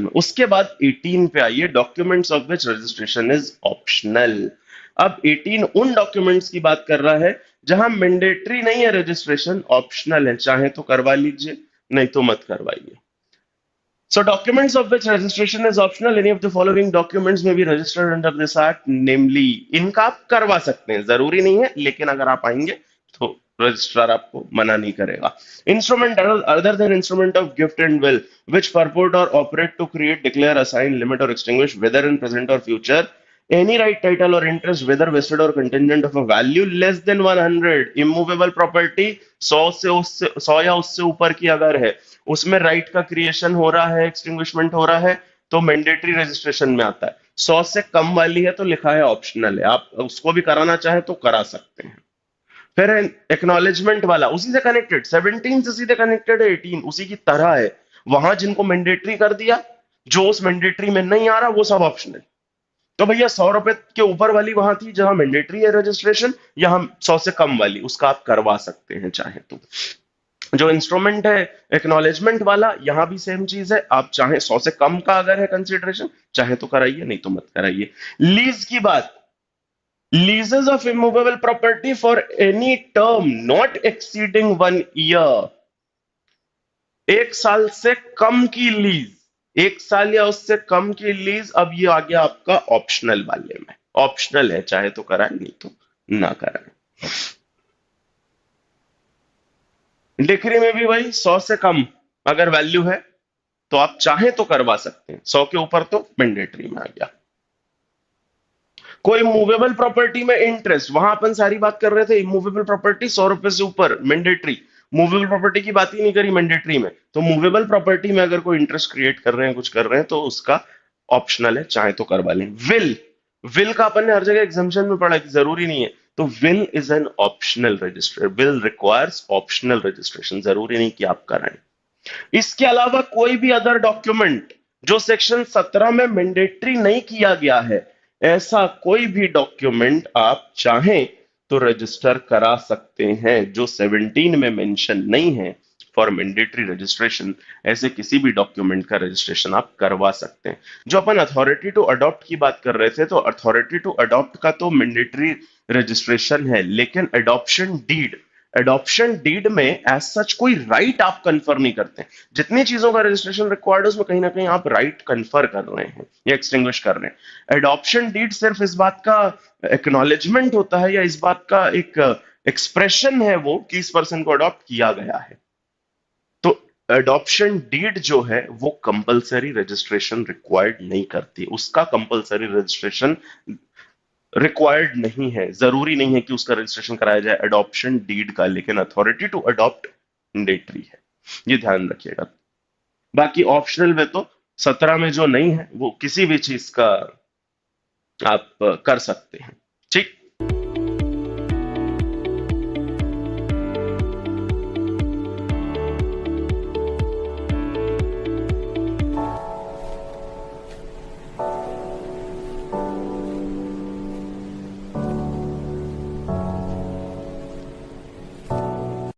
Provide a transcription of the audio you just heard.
में। उसके बाद 18 पे आइए, documents of which registration is optional. अब 18 उन डॉक्यूमेंट्स की बात कर रहा है जहां मैंडेटरी नहीं है रजिस्ट्रेशन, ऑप्शनल है, चाहे तो करवा लीजिए नहीं तो मत करवाइए। So documents of which registration is optional, any of the following documents may be registered under this act, namely, इनका आप करवा सकते हैं, जरूरी नहीं है, लेकिन अगर आप आएंगे तो रजिस्ट्रार आपको मना नहीं करेगा। Instrument other than instrument of gift and will which purport or operate to create, declare, assign, limit or extinguish, whether in present or future, any right, title or interest, whether vested or contingent, of a value less than 100, immovable property 100 या उससे ऊपर की अगर है, उसमें right का creation हो रहा है, एक्सटिंग्विशमेंट हो रहा है, तो मैंडेटरी रजिस्ट्रेशन में आता है। 100 से कम वाली है तो लिखा है ऑप्शनल है, आप उसको भी कराना चाहे तो करा सकते हैं। फिर एक्नॉलेजमेंट वाला उसी से कनेक्टेड, 17 से सीधे कनेक्टेड है, 18 उसी की तरह है। वहां जिनको मैंडेटरी कर दिया, जो उस मैंडेटरी में नहीं आ रहा वो सब ऑप्शनल। तो भैया 100 रुपए के ऊपर वाली वहां थी जहां मैंडेटरी है रजिस्ट्रेशन, यहां 100 से कम वाली, उसका आप करवा सकते हैं चाहे तो। जो इंस्ट्रूमेंट है एक्नॉलेजमेंट वाला, यहां भी सेम चीज है, आप चाहे 100 से कम का अगर है कंसिडरेशन, चाहे तो कराइए नहीं तो मत कराइए। लीज की बात, लीजेस of immovable property for any term not exceeding 1 year, 1 साल से कम की लीज, 1 साल या उससे कम की लीज, अब ये आ गया आपका ऑप्शनल वाले में। ऑप्शनल है, चाहे तो कराए नहीं तो ना कराए। डिक्री में भी वही, 100 से कम अगर वैल्यू है तो आप चाहें तो करवा सकते हैं, 100 के ऊपर तो मैंडेटरी में आ गया। कोई मूवेबल प्रॉपर्टी में इंटरेस्ट, वहां अपन सारी बात कर रहे थे इमूवेबल प्रॉपर्टी 100 रुपए से ऊपर मैंडेटरी, मूवेबल प्रॉपर्टी की बात ही नहीं करी मैंडेटरी में। तो मूवेबल प्रॉपर्टी में अगर कोई इंटरेस्ट क्रिएट कर रहे हैं, कुछ कर रहे हैं, तो उसका ऑप्शनल है, चाहे तो करवा लें। विल, विल का अपन ने हर जगह एग्जाम्पशन में पढ़ा कि जरूरी नहीं है, तो will is an optional register, will requires optional registration, जरूरी नहीं कि आप कराएं। इसके अलावा कोई भी अदर डॉक्यूमेंट जो सेक्शन 17 में मैंडेटरी नहीं किया गया है, ऐसा कोई भी डॉक्यूमेंट आप चाहें तो रजिस्टर करा सकते हैं जो 17 में मेंशन नहीं है फॉर मैंडेटरी रजिस्ट्रेशन, ऐसे किसी भी डॉक्यूमेंट का रजिस्ट्रेशन आप करवा सकते हैं। जो अपन अथॉरिटी टू अडॉप्ट की बात कर रहे थे, तो अथॉरिटी टू अडॉप्ट का तो मैंडेटरी रजिस्ट्रेशन है, लेकिन अडॉप्शन डीड, एडॉप्शन डीड में एज सच कोई राइट आप कन्फर नहीं करते। जितनी चीजों का रजिस्ट्रेशन रिक्वायर्ड है उसमें कहीं ना कहीं आप राइट कन्फर कर रहे हैं या एक्सटिंग्विश कर रहे हैं। एडॉप्शन डीड सिर्फ इस बात का एक्नॉलेजमेंट होता है या इस बात का एक एक्सप्रेशन है वो कि इस पर्सन को अडॉप्ट किया गया है। तो एडॉप्शन डीड जो है वो कंपलसरी रजिस्ट्रेशन रिक्वायर्ड नहीं करती, उसका कंपलसरी रजिस्ट्रेशन रिक्वायर्ड नहीं है, जरूरी नहीं है कि उसका रजिस्ट्रेशन कराया जाए अडॉप्शन डीड का, लेकिन अथॉरिटी टू अडॉप्ट मैंडेटरी है, ये ध्यान रखिएगा। बाकी ऑप्शनल में तो 17 में जो नहीं है वो किसी भी चीज का आप कर सकते हैं।